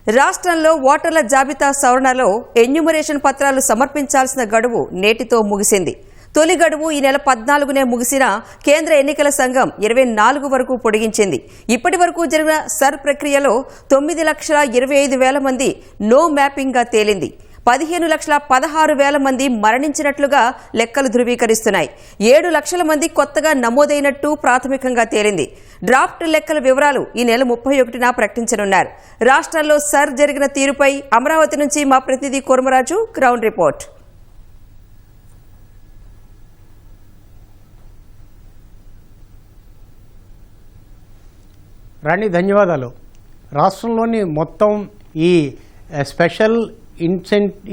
రాష్ట్రంలో ఓటర్ల జాబితా సవరణలో ఎన్యూమరేషన్ పత్రాలు సమర్పించాల్సిన గడువు నేటితో ముగిసింది. తొలి గడువు ఈ నెల 14నే ముగిసిన కేంద్ర ఎన్నికల సంఘం 24 వరకు పొడిగించింది. ఇప్పటి వరకు జరిగిన సర్ ప్రక్రియలో 9,25,000 మంది నో మ్యాపింగ్గా తేలింది. 15,16,000 మంది మరణించినట్లుగా లెక్కలు ధృవీకరిస్తున్నాయి. 7 లక్షల మంది కొత్తగా నమోదైనట్టు ప్రాథమికంగా తేలింది. డ్రాఫ్ట్ లెక్కల వివరాలు ఈ నెల 31న ప్రకటించనున్నారు. రాష్ట్రాల్లో సర్ జరిగిన తీరుపై అమరావతి నుంచి మా ప్రతినిధి కుర్మరాజు గ్రౌండ్ రిపోర్ట్. రాణి, ధన్యవాదాలు. రాష్ట్రంలోని మొత్తం ఈ స్పెషల్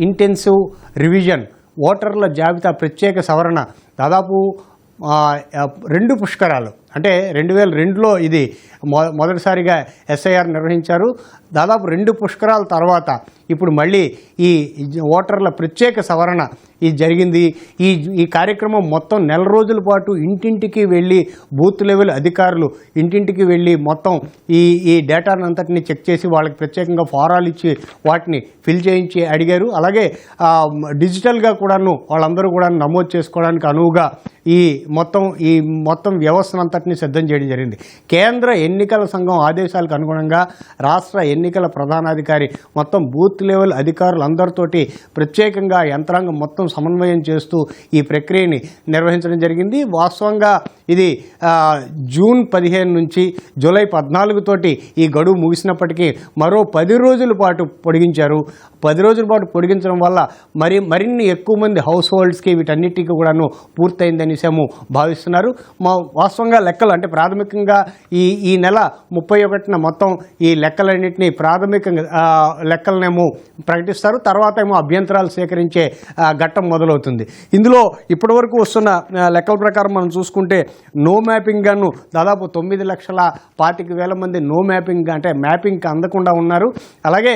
ఇంటెన్సివ్ రివిజన్ ఓటర్ల జాబితా ప్రత్యేక సవరణ దాదాపు 2 పుష్కరాలు అంటే 2002లో ఇది మొదటిసారిగా ఎస్ఐఆర్ నిర్వహించారు. దాదాపు 2 పుష్కరాల తర్వాత ఇప్పుడు మళ్ళీ ఈ ఓటర్ల ప్రత్యేక సవరణ ఇది జరిగింది. ఈ కార్యక్రమం మొత్తం నెల రోజుల పాటు ఇంటింటికి వెళ్ళి బూత్ లెవెల్ అధికారులు ఇంటింటికి వెళ్ళి మొత్తం ఈ డేటాను అంతటిని చెక్ చేసి వాళ్ళకి ప్రత్యేకంగా ఫారాలు ఇచ్చి వాటిని ఫిల్ చేయించి అడిగారు. అలాగే డిజిటల్గా కూడాను వాళ్ళందరూ కూడా నమోదు చేసుకోవడానికి అనువుగా ఈ మొత్తం వ్యవస్థనంతటిని సిద్ధం చేయడం జరిగింది. కేంద్ర ఎన్నికల సంఘం ఆదేశాలకు అనుగుణంగా రాష్ట్ర ఎన్నికల ప్రధానాధికారి మొత్తం బూత్ లెవెల్ అధికారులందరితోటి ప్రత్యేకంగా యంత్రాంగం మొత్తం సమన్వయం చేస్తూ ఈ ప్రక్రియని నిర్వహించడం జరిగింది. వాస్తవంగా ఇది జూన్ 15 నుంచి జూలై 14 తోటి ఈ గడువు ముగిసినప్పటికీ మరో 10 రోజుల పాటు పొడిగించారు. 10 రోజుల పాటు పొడిగించడం వల్ల మరిన్ని ఎక్కువ మంది హౌస్ హోల్డ్స్కి వీటన్నిటికీ కూడాను పూర్తయిందని భావిస్తున్నారు. వాస్తవంగా లెక్కలు అంటే ప్రాథమికంగా ఈ నెల 31న మొత్తం ఈ లెక్కలన్నింటినీ ప్రాథమికంగా లెక్కలనేమో ప్రకటిస్తారు. తర్వాత ఏమో అభ్యంతరాలు సేకరించే ఘట్టం మొదలవుతుంది. ఇందులో ఇప్పటివరకు వస్తున్న లెక్కల ప్రకారం మనం చూసుకుంటే నో మ్యాపింగ్ గాను దాదాపు 9,25,000 మంది నో మ్యాపింగ్ అంటే మ్యాపింగ్కి అందకుండా ఉన్నారు. అలాగే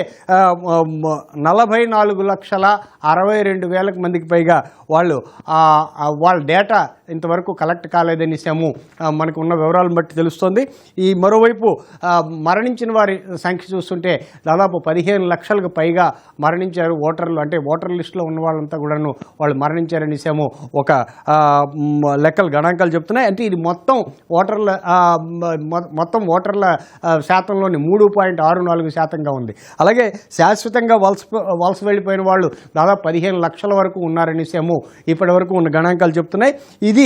44,62,000 మందికి పైగా వాళ్ళ డేటా ఇంతవరకు కలెక్ట్ కాలేదనిసాము మనకు ఉన్న వివరాలను బట్టి తెలుస్తోంది. ఈ మరోవైపు మరణించిన వారి సంఖ్య చూస్తుంటే దాదాపు 15 లక్షలకు పైగా మరణించారు ఓటర్లు. అంటే ఓటర్ లిస్టులో ఉన్న వాళ్ళంతా కూడాను వాళ్ళు మరణించారనిసాము ఒక లెక్కలు గణాంకాలు చెప్తున్నాయి. అంటే ఇది మొత్తం ఓటర్ల శాతంలోని 3.64% ఉంది. అలాగే శాశ్వతంగా వలస వెళ్ళిపోయిన వాళ్ళు దాదాపు 15 లక్షల వరకు ఉన్నారనిసాము ఇప్పటి వరకు ఉన్న గణాంకాలు చెప్తున్నాయి. ఇది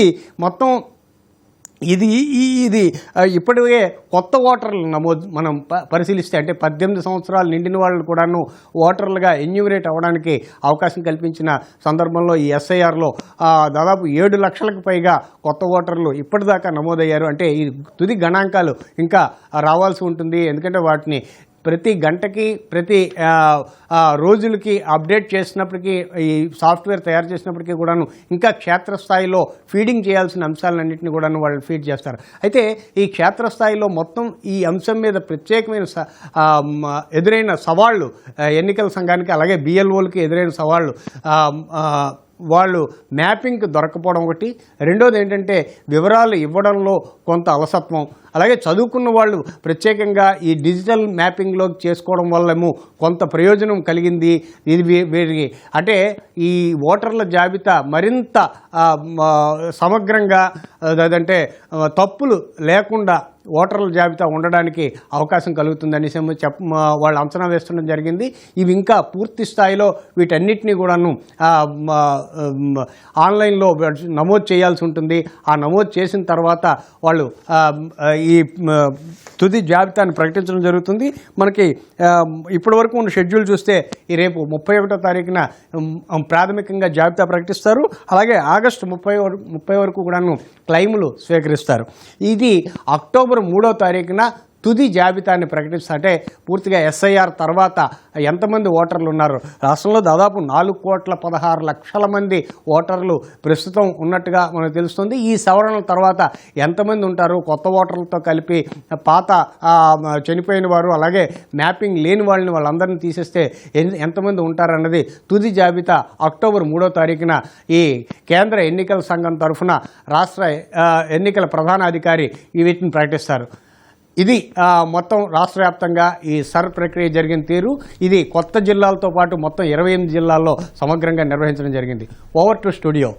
ఇప్పటికే కొత్త ఓటర్ల నమోదు మనం పరిశీలిస్తే అంటే 18 సంవత్సరాలు నిండిన వాళ్ళు కూడాను ఓటర్లుగా ఎన్యూమరేట్ అవ్వడానికి అవకాశం కల్పించిన సందర్భంలో ఈ ఎస్ఐఆర్లో దాదాపు 7 లక్షలకు పైగా కొత్త ఓటర్లు ఇప్పటిదాకా నమోదయ్యారు. అంటే ఈ తుది గణాంకాలు ఇంకా రావాల్సి ఉంటుంది. ఎందుకంటే వాటిని ప్రతి గంటకి ప్రతి రోజులకి అప్డేట్ చేసినప్పటికీ ఈ సాఫ్ట్వేర్ తయారు చేసినప్పటికీ కూడాను ఇంకా క్షేత్రస్థాయిలో ఫీడింగ్ చేయాల్సిన అంశాలన్నింటినీ కూడాను వాళ్ళు ఫీడ్ చేస్తారు. అయితే ఈ క్షేత్రస్థాయిలో మొత్తం ఈ అంశం మీద ప్రత్యేకమైన ఎదురైన సవాళ్లు ఎన్నికల సంఘానికి అలాగే బిఎల్ఓలకి ఎదురైన సవాళ్లు వాళ్ళు మ్యాపింగ్ దొరకపోవడం ఒకటి, రెండోది ఏంటంటే వివరాలు ఇవ్వడంలో కొంత అలసత్వం, అలాగే చదువుకున్న వాళ్ళు ప్రత్యేకంగా ఈ డిజిటల్ మ్యాపింగ్లో చేసుకోవడం వల్లేమో కొంత ప్రయోజనం కలిగింది. ఇది వీరికి అంటే ఈ ఓటర్ల జాబితా మరింత సమగ్రంగా అదంటే తప్పులు లేకుండా ఓటర్ల జాబితా ఉండడానికి అవకాశం కలుగుతుందని వాళ్ళు అంచనా వేస్తుండడం జరిగింది. ఇవి ఇంకా పూర్తి స్థాయిలో వీటన్నిటినీ కూడాను ఆన్లైన్లో నమోదు చేయాల్సి ఉంటుంది. ఆ నమోదు చేసిన తర్వాత వాళ్ళు ఈ తుది జాబితాను ప్రకటించడం జరుగుతుంది. మనకి ఇప్పటి వరకు ఉన్న షెడ్యూల్ చూస్తే ఈ రేపు 31వ తారీఖున ప్రాథమికంగా జాబితా ప్రకటిస్తారు. అలాగే ఆగస్టు 30 వరకు కూడాను క్లెయిములు స్వీకరిస్తారు. ఇది అక్టోబర్ 3వ తారీఖున తుది జాబితాన్ని ప్రకటిస్తుంటే పూర్తిగా ఎస్ఐఆర్ తర్వాత ఎంతమంది ఓటర్లు ఉన్నారు రాష్ట్రంలో దాదాపు 4,16,00,000 మంది ఓటర్లు ప్రస్తుతం ఉన్నట్టుగా మనకు తెలుస్తుంది. ఈ సవరణల తర్వాత ఎంతమంది ఉంటారు కొత్త ఓటర్లతో కలిపి పాత చనిపోయిన వారు అలాగే మ్యాపింగ్ లేని వాళ్ళందరినీ తీసేస్తే ఎంతమంది ఉంటారన్నది తుది జాబితా అక్టోబర్ 3వ తారీఖున ఈ కేంద్ర ఎన్నికల సంఘం తరఫున రాష్ట్ర ఎన్నికల ప్రధానాధికారి వీటిని ప్రకటిస్తారు. ఇది మొత్తం రాష్ట్ర వ్యాప్తంగా ఈ సర్ ప్రక్రియ జరిగిన తీరు. ఇది కొత్త జిల్లాలతో పాటు మొత్తం 28 జిల్లాల్లో సమగ్రంగా నిర్వహించడం జరిగింది. Over to studio.